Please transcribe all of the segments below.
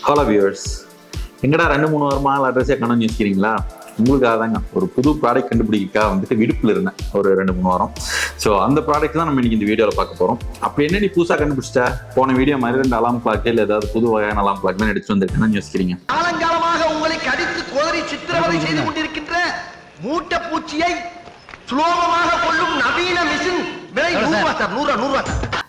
Hello viewers, எங்கடா 2-3 வாரமா அட்ரஸே காணோம்னு யோசிக்கிறீங்களா? உங்களுக்காக தாங்க ஒரு புது ப்ராடக்ட் கண்டுபிடிக்கா விடுப்பில் இருந்தேன் ஒரு 2-3 வாரம். ஸோ அந்த ப்ராடக்ட் தான் நம்ம இன்னைக்கு இந்த வீடியோவில் பார்க்க போகிறோம். அப்படி என்ன நீ புதுசாக கண்டுபிடிச்சிட்டா? போன வீடியோ மாதிரி 2 அலாம் கிளாக் இல்லை ஏதாவது புது வகையான அலாம் கிளாக் தான் எடுத்துட்டு வந்திருக்கேன்னு யோசிக்கிறீங்க. காலங்காலமாக உங்களை கடித்து கோரி சித்திரவதை செய்து கொண்டிருக்கின்ற மூட்டை பூச்சியை சுலோகமாக கொள்ளும் நவீன மிஷின் விலை 100 ரூபா.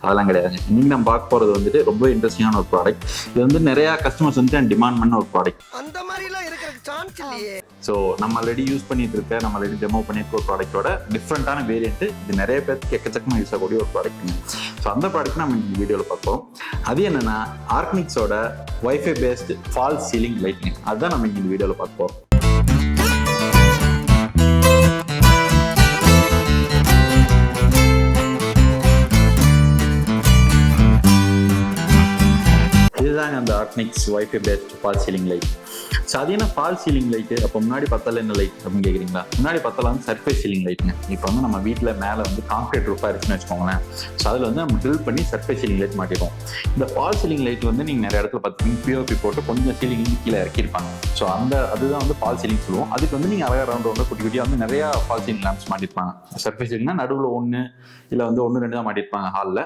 அதெல்லாம் கிடையாதுங்க. இன்னைக்கு நம்ம பார்க்க போறது ரொம்ப இன்ட்ரெஸ்டிங்கான ஒரு ப்ராடக்ட். இது நிறைய கஸ்டமர்ஸ் டிமாண்ட் பண்ண ஒரு ப்ராடக்ட். அந்த மாதிரிலாம் இருக்கிற சான்ஸ் இல்லையே. ஸோ நம்ம ஆல்ரெடி யூஸ் பண்ணிட்டு இருக்க, நம்ம ஆல்ரெடி டெமோ பண்ணியிருக்க ஒரு ப்ராடக்ட்டோட டிஃப்ரெண்டான வேரியன்ட். இது நிறைய பேருக்கு எக்கச்சக்கமாக யூஸ் ஆகக்கூடிய ஒரு ப்ராடக்ட்டுங்க. ஸோ அந்த ப்ராடக்ட் நம்ம இந்த வீடியோவில் பார்ப்போம். அது என்னன்னா ஆர்க்னிக்ஸோட wifi based fall ceiling lighting. அதுதான் நம்ம இந்த வீடியோவில் பார்ப்போம். இதுதாங்க அந்த Arknix wifi based fall ceiling light. So அது என்ன ஃபால் சீலிங் லைட்டு? அப்போ முன்னாடி பத்தல என்ன லைட் அப்படின்னு கேட்குறீங்களா? முன்னாடி பத்தல சர்ஃபேஸ் சீலிங் லைட்டுங்க. இப்போ நம்ம வீட்டில் மேலே கான்கிரீட் ரூஃபாக இருக்குன்னு வச்சுக்கோங்களேன். ஸோ அதில் நம்ம ட்ரில் பண்ணி சர்ஃபேஸ் சீலிங் லைட் மாட்டிடுவோம். இந்த ஃபால் சீலிங் லைட் நீங்கள் நிறைய இடத்துல பார்த்தீங்கன்னா பிஓபி போட்டு கொஞ்சம் சீலிங் கீழே இறக்கியிருப்பாங்க. ஸோ அதுதான் ஃபால் சீலிங் சொல்லுவோம். அதுக்கு நீங்கள் அழகாக ரவுண்ட் குட்டி குட்டியாக நிறையா ஃபால் சீலிங் லேம்ப்ஸ் மாட்டிருப்பாங்க. சர்ஃபேஸ் சீலிங்னா நடுவில் 1 இல்லை 1-2 தான் மாட்டிருப்பாங்க ஹாலில்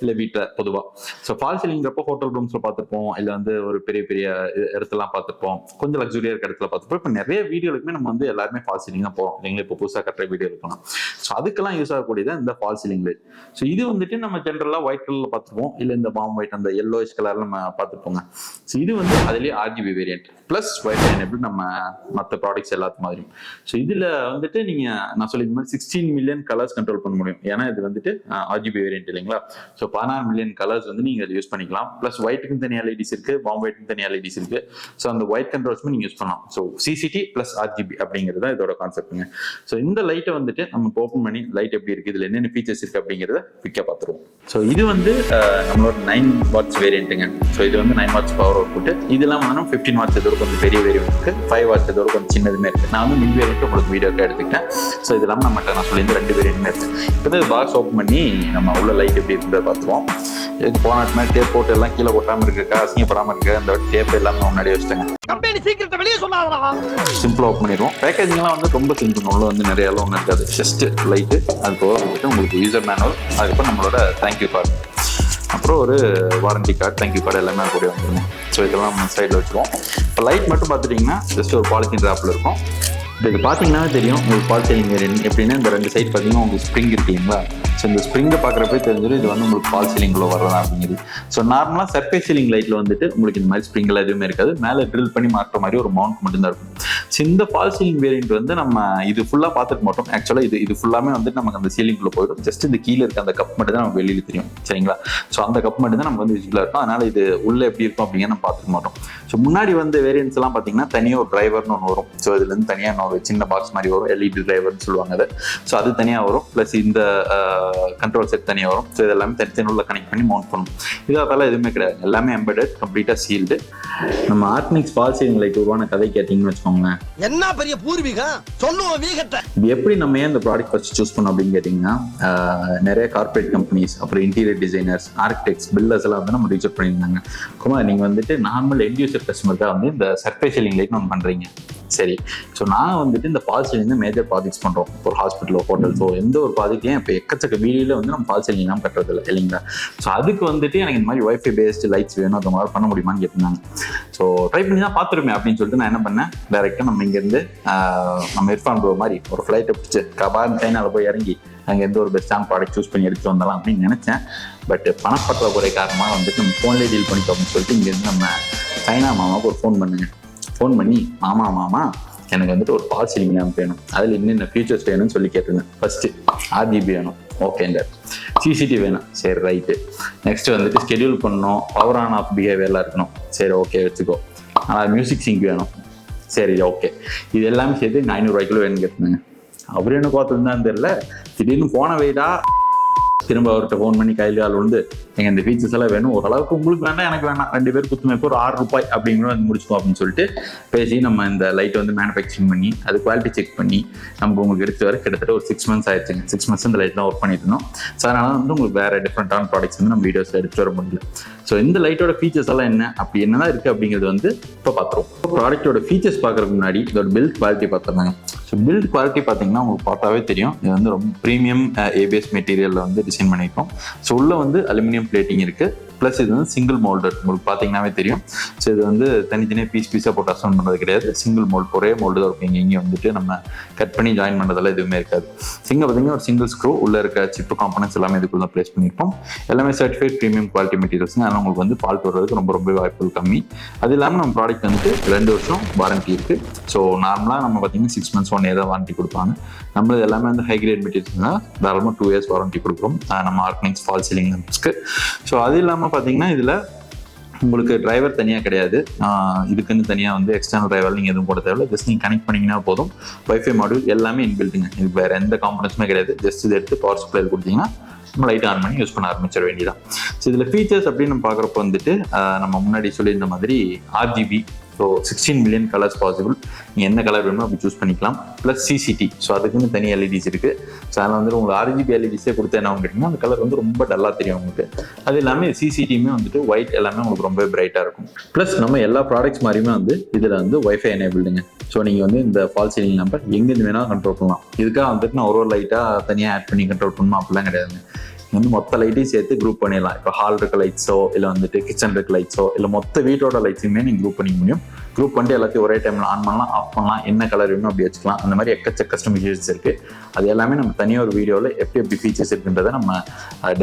இல்லை வீட்டில் பொதுவாக. ஸோ ஃபால் சீலிங்கிறப்போ ஹோட்டல் ரூம்ஸில் பார்த்துருப்போம், இல்லை ஒரு பெரிய பெரிய இடத்துலாம் பார்த்துருப்போம், கொஞ்சம் லக்ஸுரியாக இருக்க இடத்துல பார்த்துருப்போம். இப்போ நிறைய வீடியோலுக்குமே நம்ம எல்லாருமே ஃபால் சீலிங் தான் போகிறோம் இல்லைங்களா? இப்போ புதுசாக கட்டுற வீடியோ இருக்கலாம். ஸோ அதுக்கெல்லாம் யூஸ் ஆகக்கூடியது இந்த ஃபால் சீலிங் லைட். ஸோ இது நம்ம ஜென்ரலாக ஒயிட் கலரில் பார்த்துருப்போம், இல்லை இந்த பாம் ஒயிட் அந்த yellowish கலரில் நம்ம பார்த்துருப்போங்க. ஸோ இது அதுலேயே RGB variant plus wifi enable நம்ம மற்ற ப்ராடக்ட்ஸ் எல்லாத்து மாதிரியும். ஸோ இதில் நீங்கள் நான் சொல்லி இந்த மாதிரி 16 மில்லியன் கலர்ஸ் கண்ட்ரோல் பண்ண முடியும். ஏன்னா இது RGB வேரியன்ட் இல்லைங்களா? ஸோ 16 மில்லியன் கலர்ஸ் நீங்கள் யூஸ் பண்ணிக்கலாம். ப்ளஸ் ஒயிட்டுக்கும் தனியாக LEDs இருக்கு, பாம் ஒயிட்டுக்கும் தனியாக LEDs இருக்கு. ஸோ அந்த ஒயிட் கண்ட்ரோல்ஸுமே நீங்கள் யூஸ் பண்ணலாம். ஸோ CCT ப்ளஸ் RGB அப்படிங்கிறது தான் இதோட கான்செப்ட்டுங்க. ஸோ இந்த லைட்டை நம்ம ஓப்பன் பண்ணி லைட் எப்படி இருக்கு, இதில் என்னென்ன ஃபீச்சர்ஸ் இருக்கு அப்படிங்கிறத பிக்கா பார்த்துருவோம். ஸோ இது நம்மளோட 9 வாட்ஸ் வேரியன்ட்டுங்க. ஸோ இது 9 வாட்ஸ் பவர் அவுட் புட். இதெல்லாம் 15 வாட்ஸ் இதோட கொஞ்சம் பெரிய வேரியன்ட் இருக்கு, 5 வாட்ஸ் இதோட கொஞ்சம் சின்னதுமே இருக்கு. நான் மிட் வேரியன்ட் உங்களுக்கு வீடியோக்கு எடுத்துக்கிட்டேன். ஸோ இது இல்லாமல் நான் சொல்லி 2 வேரியன்ட்மே இருக்கு. இப்போ பாக்ஸ் ஓப்பன் பண்ணி நம்ம உள்ள லைட் எப்படி இருக்கிறத பார்த்துருவோம். இதுக்கு போனாட்டுமே டேப் போட்டு எல்லாம் கீழே கொட்டாமல் இருக்கா, அசிங்கப்படாமல் இருக்கு. அந்த டேப் எல்லாமே முன்னாடி வச்சுட்டாங்க. சிம்பிளா ஓப்பன் பண்ணிடுவோம். பேக்கேஜிங்லாம் ரொம்ப சிம்பிள். உள்ள நிறைய எல்லாம் ஒன்றும் இருக்காது. ஜஸ்ட் லைட்டு, அது போக உங்களுக்கு யூசர் மேனுவல், அதுக்கப்புறம் நம்மளோட தேங்க்யூ கார்டு, அப்புறம் ஒரு வாரண்டி கார்டு, தேங்க்யூ கார்டு எல்லாமே கூட வந்துருங்க. ஸோ இதெல்லாம் சைடில் வச்சுருவோம். இப்போ லைட் மட்டும் பார்த்துட்டிங்கன்னா ஜஸ்ட் ஒரு பாலித்தீன் ட்ராப்பில் இருக்கும். இது பார்த்தீங்கன்னா தெரியும் உங்களுக்கு ஃபால் சீலிங் வேரியன்ட் எப்படின்னா, இந்த 2 சைட் பார்த்தீங்கன்னா உங்களுக்கு ஸ்ப்ரிங் இருக்கு இல்லைங்களா? ஸோ இந்த ஸ்ப்ரிங்கை பார்க்குறப்ப தெரிஞ்சிடும் இது உங்களுக்கு ஃபால் சீலிங்குள்ள வரலாம் அப்படிங்கிறது. ஸோ நார்மலாக சர்ஃபேஸ் சீலிங் லைட்டில் உங்களுக்கு இந்த மாதிரி ஸ்ப்ரிங்கில் எதுவுமே இருக்காது. மேலே ட்ரில் பண்ணி மாற்ற மாதிரி ஒரு மவுண்ட் மட்டும்தான் இருக்கும். ஸோ இந்த ஃபால் சீலிங் வேரியன்ட் நம்ம இது ஃபுல்லாக பார்த்துக்க மாட்டோம். ஆக்சுவலாக இது ஃபுல்லாமே நமக்கு அந்த சீலிங்குள்ளே போயிடும். ஜஸ்ட் இந்த கீழே இருக்க அந்த கப் மட்டும் தான் நமக்கு வெளியில் தெரியும், சரிங்களா? ஸோ அந்த கப் மட்டும் தான் நமக்கு விசிபிளாக இருக்கும். அதனால இது உள்ளே எப்படி இருக்கும் அப்படிங்கிற நம்ம பார்த்துக்க மாட்டோம். ஸோ முன்னாடி வேரியன்ட்ஸ் எல்லாம் பார்த்தீங்கன்னா தனியாக ஒரு டிரைவர்னு ஒன்று வரும். ஸோ இதுலேருந்து தனியாக ஒரு சின்ன பாக்ஸ் மாதிரி வரும், LED டிரைவர்னு சொல்லுவாங்க அது. ஸோ அது தனியாக வரும். ப்ளஸ் இந்த கண்ட்ரோல் செட் தனியாக வரும். ஸோ இது எல்லாமே தனித்தனி உள்ள கனெக்ட் பண்ணி மவுண்ட் பண்ணணும். இது அதெல்லாம் எதுவுமே கிடையாது, எல்லாமே எம்பெடட், கம்ப்ளீட்டாக சீல்டு. நம்ம ஆர்க்னிக்ஸ் ஃபால் சீலிங் லைட் உருவான கதை கேட்டிங்கன்னு வச்சுக்கோங்களேன். என்ன பெரிய பூர்வீகம் சொல்லுவோம் வீகட்ட. இது எப்படி நம்ம ஏன் இந்த ப்ராடக்ட் ஃபர்ஸ்ட் சூஸ் பண்ணோம் அப்படின்னு கேட்டிங்கன்னா, நிறைய கார்பரேட் கம்பெனிஸ், அப்புறம் இன்டீரியர் டிசைனர்ஸ், ஆர்கிடெக்ட்ஸ், பில்டர்ஸ் எல்லாம் நம்ம ரீச் அவுட் பண்ணியிருந்தாங்க. நீங்கள் நார்மல் எண்ட் யூசர் கஸ்டமருக்காக இந்த சர்ஃபேஸ் சீலிங் லைட் ஒன்று பண்ணுறீங்க, சரி. ஸோ நான் இந்த ஃபால் சீலிங் மேஜர் ப்ராஜெக்ட்ஸ் பண்ணுறோம். ஒரு ஹாஸ்பிட்டலோ ஹோட்டல்ஸோ எந்த ஒரு ப்ராஜெக்ட்லையும் இப்போ எக்கச்சக்க வீடியோவில் நம்ம ஃபால் சீலிங் தான் கட்டுறது இல்லை இல்லைங்களா? ஸோ அதுக்கு எனக்கு இந்த மாதிரி வைஃபை பேஸ்டு லைட்ஸ் வேணும், அந்த மாதிரி பண்ண முடியுமான்னு கேட்டிருந்தாங்க. ஸோ ட்ரை பண்ணி தான் பார்த்துருமே அப்படின்னு சொல்லிட்டு நான் என்ன பண்ணேன், டேரெக்டாக நம்ம இங்கேருந்து நம்ம இர்ஃபான் ப்ரோ மாதிரி ஒரு ஃப்ளைட்டை பிடிச்சி கபார் சைனாவில் போய் இறங்கி அங்கேருந்து ஒரு பெஸ்டான ப்ராடக்ட் சூஸ் பண்ணி எடுத்துட்டு வந்தலாம் அப்படின்னு நினச்சேன். பட் பணப்பற்றாக்குறை காரணமாக நம்ம ஃபோன்லேயே டீல் பண்ணிட்டோம் அப்படின்னு சொல்லிட்டு இங்கேருந்து நம்ம சைனா மாமாவுக்கு ஒரு ஃபோன் பண்ணுங்க. ஃபோன் பண்ணி மாமா எனக்கு ஒரு ஃபால் சீலிங் லேம்ப் வேணும், அதில் என்னென்ன ஃபீச்சர்ஸ் வேணும்னு சொல்லி கேட்டிருந்தேன். ஃபர்ஸ்ட்டு RGB வேணும், ஓகேங்க. CCT வேணும், சரி ரைட்டு. நெக்ஸ்ட் ஸ்கெடியூல் பண்ணணும், பவர் ஆன் ஆஃப் பிஹேவியர்லாம் இருக்கணும், சரி ஓகே வச்சுக்கோ. ஆனால் மியூசிக் சிங்க் வேணும், சரி ஓகே. இது எல்லாமே சேர்த்து 500 ரூபாய்க்குள்ள வேணும்னு கேட்டிருந்தேங்க. அவர் என்ன கோத்துருந்தான்னு தெரியல, திடீர்னு போன வைடா திரும்ப அவர்கிட்ட ஃபோன் பண்ணி கையில் ஆள் எங்க இந்த ஃபீச்சர்ஸ் எல்லாம் வேணும், ஓரளவுக்கு உங்களுக்கு வேண்டாம் எனக்கு வேணாம், 2 பேர் குத்துமைப்பு ஒரு ₹6 அப்படிங்கிற வந்து முடிச்சுக்கோ அப்படின்னு சொல்லிட்டு பேசி நம்ம இந்த லைட்டை வந்து மேனுஃபேக்சரிங் பண்ணி அது குவாலிட்டி செக் பண்ணி நமக்கு உங்களுக்கு எடுத்து வர கிட்டத்தட்ட ஒரு 6 months ஆயிடுச்சுங்க. 6 months இந்த லைட்லாம் ஒர்க் பண்ணிட்டு இருந்தோம். ஸோ அதனால வந்து உங்களுக்கு வேற டிஃப்ரெண்டான ப்ராடக்ட்ஸ் வந்து நம்ம வீடியோஸ் எடுத்து வர முடியல. ஸோ இந்த லைட்டோட ஃபீச்சர்ஸ் எல்லாம் என்ன, அப்படி என்னதான் இருக்கு அப்படிங்கிறது வந்து இப்போ பார்த்துருவோம். ப்ராடக்டோட ஃபீச்சர்ஸ் பார்க்கறதுக்கு முன்னாடி இதோட பில்ட் குவாலிட்டி பார்த்துருந்தாங்க. ஸோ பில்ட் குவாலிட்டி பார்த்தீங்கன்னா உங்களுக்கு பார்த்தாவே தெரியும், இது வந்து ரொம்ப ப்ரீமியம் ஏபிஎஸ் மெட்டீரியலில் வந்து டிசைன் பண்ணியிருக்கோம். ஸோ உள்ள வந்து அலுமினியம் பிளேட்டிங் இருக்கு, ப்ளஸ் இது வந்து சிங்கிள் மோல்டர், உங்களுக்கு பார்த்தீங்கன்னாவே தெரியும். ஸோ இது வந்து தனித்தனியாக பீஸாக போட்டு அசைன் பண்ணுறது கிடையாது, சிங்கிள் மோல்டு, ஒரே மோல்டு தான் இருக்கும். இங்கே வந்துட்டு நம்ம கட் பண்ணி ஜாயின் பண்ணுறதெல்லாம் எதுவுமே இருக்காது. பார்த்தீங்கன்னா ஒரு சிங்கிள் ஸ்க்ரூ உள்ள இருக்க சிப் காம்பனன்ட்ஸ் எல்லாமே இதுக்குள்ள பிளேஸ் பண்ணியிருப்போம். எல்லாமே சர்டிஃபைட் ப்ரீமியம் குவாலிட்டி மெட்டீரியல்ஸ், அதனால் உங்களுக்கு வந்து ஃபால்ட் வர்றதுக்கு ரொம்ப வாய்ப்புகள் கம்மி. அது இல்லாமல் நம்ம ப்ராடக்ட் வந்துட்டு 2 வருஷம் வாரண்டி இருக்கு. ஸோ நார்மலாக நம்ம பார்த்தீங்கன்னா 6 months 1 year தான் வாரண்டி கொடுப்பாங்க. நம்மளது எல்லாமே வந்து ஹை கிரேட் மெட்டீரியல்ஸ்னா தாராளமாக 2 years வாரண்டி கொடுக்குறோம் நம்ம ஆர்க்னிக்ஸ் ஃபால் சீலிங் லேம்ப்ஸ்க்கு. ஸோ அது இல்லாமல் பார்த்தீங்கன்னா இதில் உங்களுக்கு டிரைவர் தனியாக கிடையாது, இதுக்குன்னு தனியாக வந்து எக்ஸ்டர்னல் டிரைவர் நீங்கள் எதுவும் போட தேவையில்லை. ஜஸ்ட் நீங்கள் கனெக்ட் பண்ணிங்கன்னா போதும். வைஃபை மாடியூல் எல்லாமே இன்பில்ட்டுங்க, இதுக்கு வேறு எந்த காம்பனன்ட்ஸுமே கிடையாது. ஜஸ்ட் இதை எடுத்து பவர் சப்ளை கொடுத்தீங்கன்னா நம்ம லைட் ஆன் பண்ணி யூஸ் பண்ண ஆரம்பிச்சிட வேண்டியதான். ஸோ இதில் ஃபீச்சர்ஸ் அப்படின்னு நம்ம பார்க்குறப்ப வந்துட்டு நம்ம முன்னாடி சொல்லியிருந்த மாதிரி RGB, so 16 million colours possible, நீங்கள் என்ன கலர் வேணுமோ அப்படி சூஸ் பண்ணிக்கலாம். ப்ளஸ் CCT, ஸோ அதுக்குன்னு தனி LEDs இருக்குது. ஸோ அதில் வந்து உங்களுக்கு RGB LEDஸே கொடுத்தா என்ன கேட்டிங்கன்னா அந்த கலர் வந்து ரொம்ப டல்லாக தெரியும் உங்களுக்கு. அது எல்லாமே CCTயுமே வந்துட்டு ஒயிட் எல்லாமே உங்களுக்கு ரொம்ப பிரைட்டாக இருக்கும். ப்ளஸ் நம்ம எல்லா ப்ராடக்ட்ஸ் மாதிரியுமே வந்து இதில் வந்து வைஃபை எனேபிள்டுங்க. ஸோ நீங்கள் வந்து இந்த ஃபால் சீலிங் நம்பர் எங்கேருந்து வேணாலும் கண்ட்ரோல் பண்ணலாம். இதுக்காக வந்துட்டு நான் ஒரு லைட்டாக தனியாக ஆட் பண்ணி கண்ட்ரோல் பண்ணணும் அப்படிலாம் கிடையாதுங்க. வந்து மொத்த லைட்டையும் சேர்த்து குரூப் பண்ணிடலாம். இப்போ ஹால் இருக்க லைட்ஸோ இல்லை வந்துட்டு கிச்சன் இருக்க லைட்ஸோ இல்லை மொத்த வீட்டோட லைட்ஸுமே நீங்கள் குரூப் பண்ணிக்க முடியும். குரூப் பண்ணிட்டு எல்லாத்தையும் ஒரே டைமில் ஆன் பண்ணலாம், ஆஃப் பண்ணலாம், என்ன கலர் வேணும் அப்படி வச்சுக்கலாம். அந்த மாதிரி எக்கச்சக்க கஸ்டமைசேஷன்ஸ் இருக்குது. அது எல்லாமே நம்ம தனியாக ஒரு வீடியோவில் எப்படி ஃபீச்சர்ஸ் இருக்குன்றதை நம்ம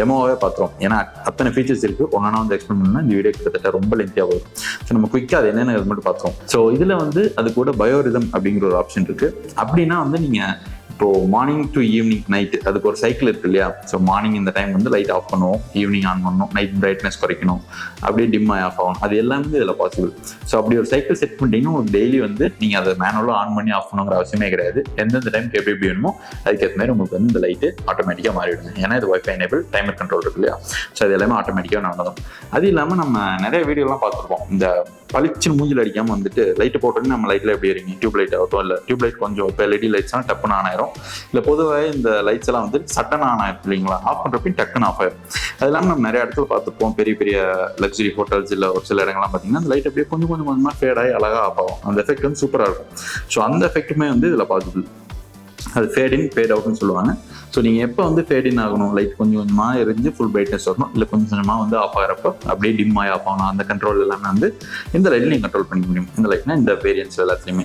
டெமோவே பார்த்துருவோம். ஏன்னா அத்தனை ஃபீச்சர்ஸ் இருக்குது, ஒன்றா வந்து எக்ஸ்பிளைன் பண்ணால் இந்த வீடியோ கிட்டத்தட்ட ரொம்ப லென்த்தியாக வரும். ஸோ நம்ம குயிக்காக அது என்னென்ன மட்டும் பார்த்துருவோம். ஸோ இதில் வந்து அது கூட பயோரிதம் அப்படிங்கிற ஒரு ஆப்ஷன் இருக்குது. அப்படின்னா வந்து நீங்கள் இப்போ மார்னிங் டு ஈவினிங் நைட் அதுக்கு ஒரு சைக்கிள் இருக்கு இல்லையா. ஸோ மார்னிங் இந்த டைம் வந்து லைட் ஆஃப் பண்ணுவோம், ஈவினிங் ஆன் பண்ணணும், நைட் பிரைட்னஸ் குறைக்கணும், அப்படியே டிம் ஆஃப் ஆகணும், அது எல்லாமே இதில் பாசிபிள். ஸோ அப்படி ஒரு சைக்கிள் செட் பண்ணிட்டீங்கன்னா உங்களுக்கு டெய்லி வந்து நீங்கள் அதை மேனுவலாக ஆன் பண்ணி ஆஃப் பண்ணுங்கிற அவசியமே கிடையாது. எந்தெந்த டைம் எப்படி வேணுமோ அதுக்கேற்ற மாதிரி உங்களுக்கு வந்து இந்த லைட்டு ஆட்டோமேட்டிக்காக மாறிவிடுங்க. ஏன்னா இது வைஃபை எனேபிள் டைமர் கண்ட்ரோல் இருக்கு இல்லையா. ஸோ அது எல்லாமே ஆட்டோமேட்டிக்காக நடக்கும். அது இல்லாமல் நம்ம நிறைய வீடியோலாம் பார்த்துருப்போம், இந்த பளிச்சுன்னு மூஞ்சில் அடிக்காமல் வந்துட்டு லைட்டு போட்டோன்னு நம்ம லைட்டில் எப்படி எரிங்க, டியூப் லைட் ஆகட்டும், இல்லை டியூப் லைட் கொஞ்சம் இப்போ LED லைட்ஸ்லாம் டப்புன்னு ஆன் ஆயிரும். இல்லை பொதுவாக இந்த லைட்ஸ் எல்லாம் வந்து சட்டனாக ஆன் ஆயிரும் இல்லைங்களா, ஆஃப் பண்ணுறப்ப டக்குன்னு ஆஃப் ஆயிரும். அது இல்லாமல் நம்ம நிறைய இடத்துல பார்த்துப்போம், பெரிய லக்ஸரி ஹோட்டல்ஸ் இல்லை ஒரு சில இடங்கள்லாம் பார்த்தீங்கன்னா அந்த லைட் அப்படியே கொஞ்சமாக ஃபேட் ஆகி அழகாக ஆஃப் ஆகும். அந்த எஃபெக்ட் வந்து சூப்பராக இருக்கும். ஸோ அந்த எஃபெக்ட்டுமே வந்து இதில் பாசிபிள். அது ஃபேட் இன் ஃபேட் அவுட்னு சொல்லுவாங்க. ஸோ நீங்கள் எப்போ வந்து ஃபேட் இன் ஆகணும், லைட் கொஞ்சமாக எரிஞ்சு ஃபுல் பிரைட்னஸ் வரணும், இல்லை கொஞ்சமாக வந்து ஆஃப் ஆகிறப்போ அப்படியே டிம் ஆகி ஆஃப் ஆகணும், அந்த கண்ட்ரோல் எல்லாமே வந்து இந்த லைட்டில் நீங்கள் கண்ட்ரோல் பண்ணிக்க முடியும். இந்த லைட்னா இந்த வேரியன்ஸ் எல்லாத்துலேயுமே.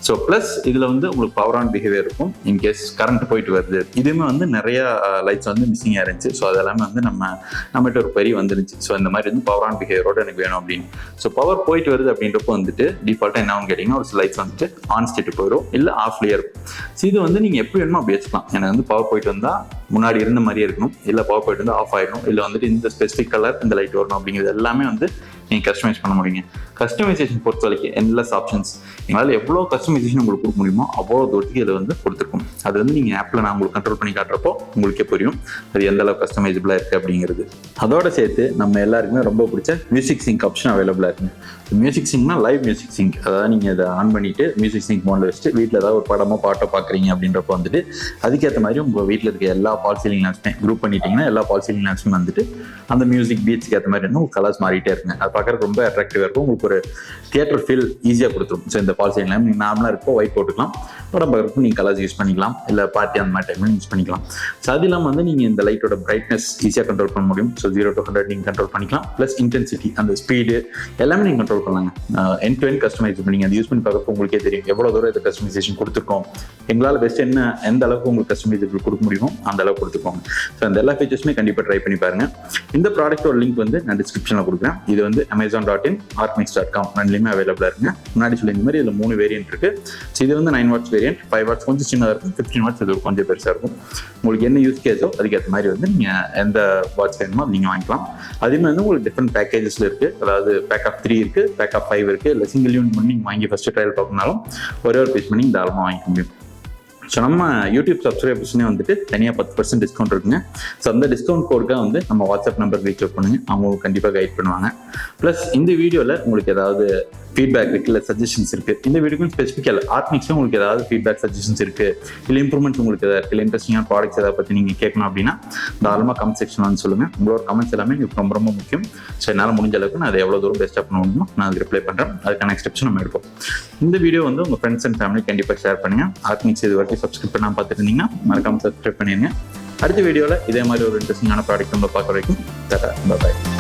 ஸோ ப்ளஸ் இதில் வந்து உங்களுக்கு பவர் ஆன் பிஹேவியர் இருக்கும். இன்கேஸ் கரண்ட் போயிட்டு வருது, இதுவுமே வந்து நிறைய லைட்ஸ் வந்து மிஸ்ஸிங்காக இருந்துச்சு. ஸோ அதெல்லாமே வந்து நம்மகிட்ட ஒரு பெரிய வந்துருச்சு. ஸோ இந்த மாதிரி வந்து பவர் ஆன் பிஹேவியரோட எனக்கு வேணும் அப்படின்னு. ஸோ பவர் போயிட்டு வருது அப்படின்றப்போ வந்துட்டு டிஃபால்ட்டாக என்ன கேட்டிங்கன்னா ஒரு சில லைட்ஸ் வந்துட்டு ஆன் ஸ்டேட்டு போயிடும், இல்லை ஆஃப்லேயே இருக்கும். ஸோ இது வந்து நீங்கள் எப்படி வேணுமோ அப்படி வச்சுக்கலாம். எனக்கு வந்து பவர் போயிட்டு வந்தால் முன்னாடி இருந்த மாதிரியே இருக்கணும், இல்லை பவர் போயிட்டு வந்து ஆஃப் ஆகிடும், இல்லை வந்துட்டு இந்த ஸ்பெசிஃபிக் கலர் இந்த லைட் வரணும் அப்படிங்கிறது எல்லாமே வந்து நீங்கள் கஸ்டமைஸ் பண்ண முடியுங்க. கஸ்டமைசேஷன் பொறுத்த வரைக்கும் என்லெஸ் ஆப்ஷன்ஸ். எங்களால் எவ்வளோ கஸ்டமைசேஷன் உங்களுக்கு கொடுக்க முடியுமோ அவ்வளோ தூரத்துக்கு இதில் வந்து கொடுத்துருக்கும். அது வந்து நீங்கள் ஆப்பில் நான் உங்களுக்கு கண்ட்ரோல் பண்ணி காட்டுறப்போ உங்களுக்கே புரியும் அது எந்த அளவுக்கு கஸ்டமைசபிளாக இருக்குது அப்படிங்கிறது. அதோட சேர்த்து நம்ம எல்லாருக்குமே ரொம்ப பிடிச்ச மியூசிக் சிங்க் ஆப்ஷன் அவைலபிளாக இருக்குங்க. மியூசிக் சிங்க்னா லைவ் மியூசிக் சிங்க். அதாவது நீங்கள் இதை ஆன் பண்ணிவிட்டு மியூசிக் சிங்க் மோடில் வச்சுட்டு வீட்டில் ஏதாவது ஒரு படமோ பாட்டோ பார்க்குறீங்க அப்படின்றப்போ வந்துட்டு அதுக்கேற்ற மாதிரி உங்கள் வீட்டில் இருக்க எல்லா ஃபால் சீலிங் லேம்ப்ஸுமே குரூப் பண்ணிட்டீங்கன்னா எல்லா ஃபால் சீலிங் லேம்ப்ஸுமே வந்துட்டு அந்த மியூசிக் பீட்ஸ்க்கு ஏற்ற மாதிரி வந்து உங்களுக்கு கலர்ஸ் மாறிட்டே இருக்குங்க. அது பார்க்குறதுக்கு ரொம்ப அட்ராக்டிவாக இருக்கும். உங்களுக்கு ஒரு தியேட்டர் ஃபீல் ஈஸியாக கொடுத்துரும். ஸோ இந்த ஃபால் சீலிங் லேம்ப் நீங்கள் நார்மலாக இருப்போ ஒயிட் போட்டுக்கலாம், படம் பார்க்குறப்போ நீங்கள் கலர்ஸ் யூஸ் பண்ணிக்கலாம், இல்லை பார்ட்டி அந்த மாதிரி டைமில் யூஸ் பண்ணிக்கலாம். ஸோ அது இல்லாமல் வந்து நீங்கள் இந்த லைட்டோட பிரைட்னஸ் ஈஸியாக கண்ட்ரோல் பண்ண முடியும். ஸோ 0 to 100 நீங்கள் கண்ட்ரோல் பண்ணிக்கலாம். ப்ளஸ் இன்டென்சிட்டி அந்த ஸ்பீடு எல்லாமே நீங்கள் கண்ட்ரோல் பண்ணலாங்க. எண்ட் டு எண்ட் கஸ்டமைஸ் நீங்கள் அதை யூஸ் பண்ணி பார்க்குறப்போ உங்களுக்கே தெரியும் எவ்வளோ தூரம் இதை கஸ்டமைசேஷன் கொடுத்துருக்கோம். எங்களால் பெஸ்ட் என்ன எந்த அளவுக்கு உங்களுக்கு கஸ்டமைசேஷன் கொடுக்க முடியுமோ அந்த அளவுக்கு கொடுத்துருக்கோம். ஸோ அந்த எல்லா ஃபீச்சர்ஸுமே கண்டிப்பாக ட்ரை பண்ணி பாருங்கள். இந்த ப்ராடக்ட்டோட லிங்க் வந்து நான் டிஸ்கிரிப்ஷனில் கொடுக்குறேன். இது வந்து amazon.in arcnics.com ரெண்டுலேயுமே அவைலபிளாக இருக்குங்க. முன்னாடி சொல்லி இந்த மாதிரி இதில் 3 வேரியன்ட் இருக்குது. ஸோ இது வந்து 9 watts வேரியன்ட், 5 watts கொஞ்சம் சின்னதாக இருக்கும், 15 watts இது கொஞ்சம் பெருசாக இருக்கும். உங்களுக்கு என்ன யூஸ் கேஸோ அதுக்கேற்ற மாதிரி வந்து நீங்கள் எந்த வாட்ச் வேணுமோ நீங்கள் வாங்கிக்கலாம். அதேமாதிரி வந்து உங்களுக்கு டிஃப்ரெண்ட் பேக்கேஜஸில் இருக்குது. அதாவது பேக் ஆஃப் 3 இருக்குது, பேக் ஆஃப் 5 இருக்குது. இல்லை சிங்கிள் யூனிட் பண்ணி நீங்கள் வாங்கி ஃபஸ்ட்டு ட்ரையல் பார்க்கணுனாலும் ஒரே ஒரு பீஸ் பண்ணி தாராளமாக வாங்கிக்க முடியும். ஸோ நம்ம யூடியூப் சப்ஸ்கிரைபர்ஸ்னே வந்துட்டு தனியாக 10% டிஸ்கவுண்ட் இருக்குங்க. ஸோ அந்த டிஸ்கவுண்ட் கோடுக்காக வந்து நம்ம வாட்ஸ்அப் நம்பர் ரீச் அவுட் பண்ணுங்க, அவங்க கண்டிப்பாக கைட் பண்ணுவாங்க. ப்ளஸ் இந்த வீடியோவில் உங்களுக்கு ஏதாவது ஃபீட்பேக் இருக்குது, இல்லை சஜஷன்ஸ் இருக்குது, இந்த வீடியோக்கும் ஸ்பெசிஃபிக்காக இல்லை ஆர்க்னிக்ஸும் உங்களுக்கு ஏதாவது ஃபீட்பேக் சஜஷன்ஸ் இருக்குது, இல்லை இம்ப்ரூவ்மெண்ட்ஸ் உங்களுக்கு எதாவது இருக்குது, இல்லை இன்ட்ரெஸ்டிங்கான ப்ராடக்ட்ஸ் எதாவது பற்றி நீங்கள் கேட்கணும் அப்படின்னா தாராளமாக கமெண்ட் செக்ஷன் வந்து சொல்லுங்கள். உங்களோட கமெண்ட்ஸ் எல்லாமே எனக்கு ரொம்ப ரொம்ப முக்கியம். ஸோ என்னால் முடிஞ்ச அளவுக்கு நான் அதை எவ்வளோ தூரம் பெஸ்ட்டாக பண்ண முடியுமோ நான் அதுக்கு ரிப்ளை பண்ணுறேன். அதுக்கான ஸ்டெப்ஸ் நம்ம எடுப்போம். இந்த வீடியோ வந்து உங்கள் ஃப்ரெண்ட்ஸ் அண்ட் ஃபேமிலி கண்டிப்பாக ஷேர் பண்ணுங்க. ஆர்க்னிக்ஸ் இது வரைக்கும் சப்ஸ்கிரைப் பண்ணாமல் பார்த்துட்டு இருந்தீங்கன்னா மறக்காமல் சப்ஸ்கிரைப் பண்ணிடுங்க. அடுத்த வீடியோவில் இதே மாதிரி ஒரு இன்ட்ரெஸ்டிங்கான ப்ராடக்ட் நம்ம பார்க்குற வரைக்கும் டாடா, பாய்.